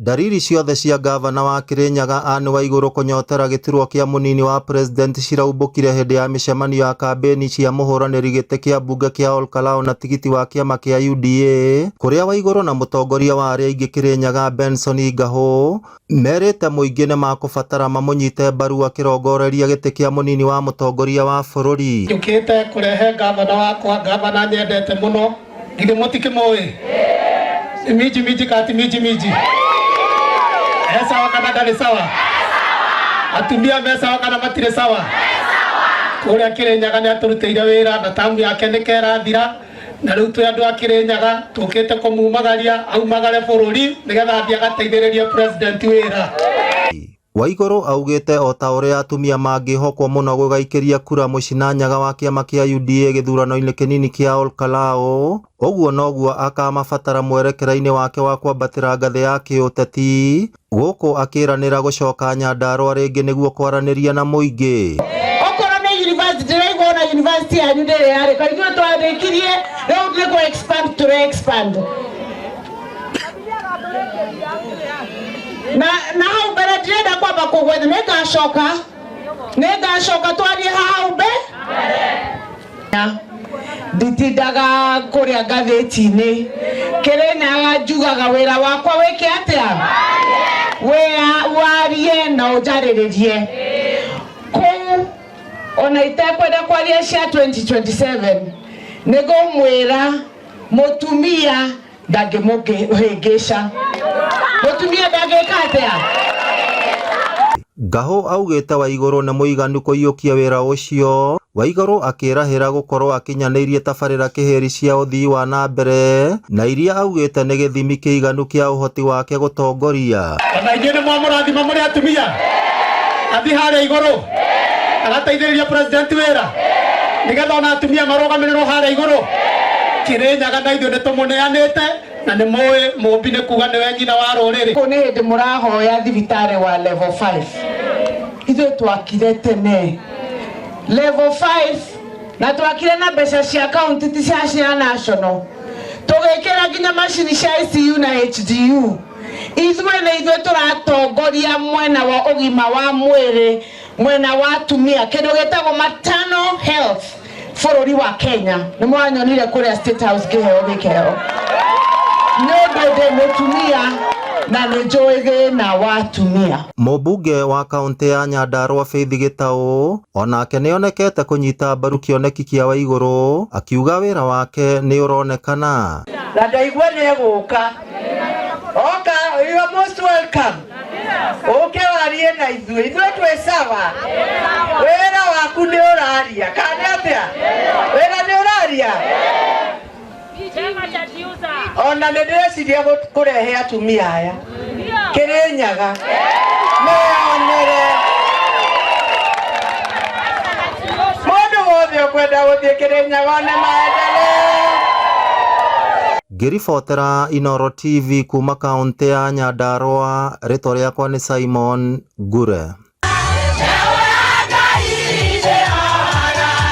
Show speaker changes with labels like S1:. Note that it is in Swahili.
S1: Dariri ciothe cia gavana wa Kirinyaga Anne Waiguru kunyotera giturwa kia munini wa president ciraumbukire hindi ya micemanio ya kambeni cia muhuraniri giti kia bunge kia Ol Kalou na tigiti wa kiama kia UDA, kuria Waiguru na mutongoria wa aria aingi Kirinyaga Benson Ngahu merite muingi ni makubatara mamunyite mbaru akirongoreria giti kia munini wa mutongoria wa bururi.
S2: Njukite kurehe gavana wakwa, gavana nyendete muno, githe mutikimui miji kati miji sawa kana ndari sawa, atumia me sawa kana matire sawa, kuria Kirinyaga ni aturutire wira na tamu yake nikera thira, na riu twi andu a Kirinyaga tukite kumumagaria aumagare bururi nigetha athie agateithiririe president wira.
S1: Waiguru augite o ta uria atumia mangihokwo muno gugaikiria kura mucinanyaga wa kiama kia UDA githurano-ini kinini kia Ol Kalou, uguo noguo akamabatara mwerekera-ini wake wa kwambatira ngathi ya kiuteti, guku akiranira gucoka Nyandarua ringi niguo kwaraniria na muingi.
S3: Okoro ni university rego na university ya ndere yare kwa hivyo twandikirie leo tuko expand na hau mbere ndirenda kwamba kugwetha nĩngacoka twarie hau mbere nditindaga kuria ngathĩti-inĩ Kirinyaga njugaga wĩra wakwa wĩke atĩa warie na ũnjarĩrĩrie kũu ona itekwenda kwaria cia 2027 nĩngũmwĩra mũtumia ndangĩmũhĩngĩca mutumia ndangĩka atĩa.
S1: Ngahu augite Waiguru ni muiganu kuiyukia wira ucio, Waiguru akirahira gukorwo akinyaniirie tabarira kiheri cia uthii wa na mbere na iria augite ni githimi kiiganu kia uhoti wake gutongoria.
S2: Ona ingine mwamurathima muri atumia athi haria iguru agateithiriria president wira nigetha ona atumia marugamirwo haria iguru Kirinyaga na ithuĩ nĩtũmũneanĩte na nĩ mũĩ mũmbi nĩ kuga nĩwe nyina wa rũrĩrĩ.
S3: Kũ nĩ hĩndĩ mũrahoya thibitarĩ wa level 5 ithuĩ twakire tene level 5 na twakire na mbeca cia county ti cia national tũgĩkĩra nginya macini cia ICU na HDU. Ithuĩ nĩ ithuĩ tũratongoria mwena wa ũgima wa mwĩrĩ, mwena wa atumia, kĩndũ gĩtagwo maternal health bururi wa Kenya. Nĩ mwanyonire kuria State House kĩheo gĩkĩheo nĩũndũ mutumia na nĩnjũĩ na watumia.
S1: Mũmbunge wa kaunti ya Nyandarua Faith Gitau onake nĩonekete kunyita mbaru kĩoneki kia Waiguru akiuga wĩra wake nĩ ũronekana
S3: na ndaigua nĩ egũka oka. You are most welcome. Oke warie na ithuĩ twĩ sawa. Wĩra waku nĩ ũraria kana atĩa? Wĩra nĩ ũraria ona nĩndĩreciria kũrehe atumia aya Kirinyaga meonere mũndũ wothe ũkwenda gũthiĩ Kirinyaga one maendelee.
S1: Ngĩribotera Inooro TV kuma kaunti ya Nyandarua, rĩtwa rĩakwa nĩ Simon Ngure.